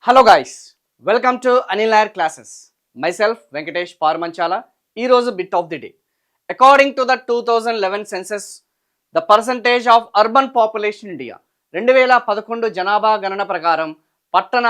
Hello guys, welcome to Anil Nair classes. Myself Venkatesh Parmanchala. ఈరోజు bit of the day. According to the 2011 census, the percentage of urban population India 2011 జనాభా గణన ప్రకారం పట్టణ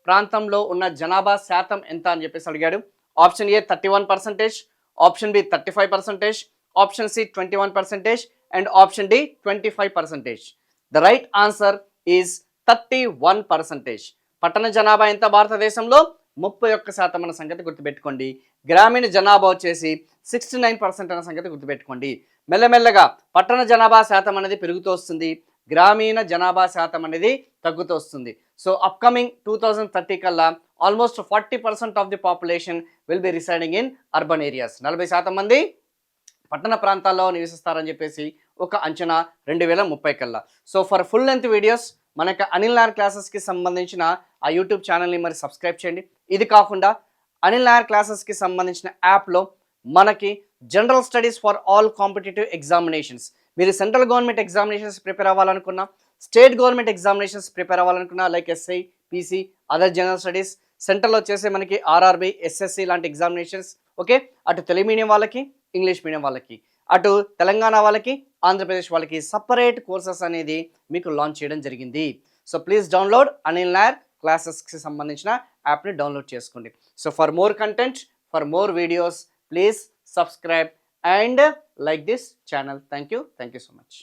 ప్రాంతంలో ఉన్న జనాభా శాతం ఎంత అని చెప్పేసి అడిగాడు. Option A 31%, option B 35%, option C 21% and option D 25%. The right answer is 31%. పట్టణ జనాభా ఎంత భారతదేశంలో? 31% అన్న సంగతి గుర్తుపెట్టుకోండి. గ్రామీణ జనాభా వచ్చేసి 69% అన్న సంగతి గుర్తుపెట్టుకోండి. మెల్లమెల్లగా పట్టణ జనాభా శాతం అనేది పెరుగుతూ వస్తుంది, గ్రామీణ జనాభా శాతం అనేది తగ్గుతూ వస్తుంది. సో అప్కమింగ్ 2030 కల్లా almost 40% of the population will be residing in urban areas. 40% మంది పట్టణ ప్రాంతాల్లో నివసిస్తారని చెప్పేసి ఒక అంచనా 2030 కల్లా. So for full length videos మనకి అనిల్ నాయర్ క్లాసెస్కి సంబంధించిన ఆ యూట్యూబ్ ఛానల్ని మరి సబ్స్క్రైబ్ చేయండి. ఇది కాకుండా అనిల్ నాయర్ క్లాసెస్కి సంబంధించిన యాప్లో మనకి general studies for all competitive examinations, మీరు సెంట్రల్ గవర్నమెంట్ ఎగ్జామినేషన్స్ ప్రిపేర్ అవ్వాలనుకున్నా, స్టేట్ గవర్నమెంట్ ఎగ్జామినేషన్స్ ప్రిపేర్ అవ్వాలనుకున్నా, like SI, PC, other general studies, central వచ్చేసి మనకి ఆర్ఆర్బి, ఎస్ఎస్సి లాంటి ఎగ్జామినేషన్స్. ఓకే, అటు తెలుగు మీడియం వాళ్ళకి, ఇంగ్లీష్ మీడియం వాళ్ళకి, అటు తెలంగాణ వాళ్ళకి, ఆంధ్రప్రదేశ్ వాళ్ళకి సపరేట్ కోర్సెస్ అనేది మీకు లాంచ్ చేయడం జరిగింది. So please download Anil Nair క్లాసెస్కి సంబంధించిన యాప్ని డౌన్లోడ్ చేసుకోండి. So for more content, for more videos, please subscribe and like this channel. Thank you so much.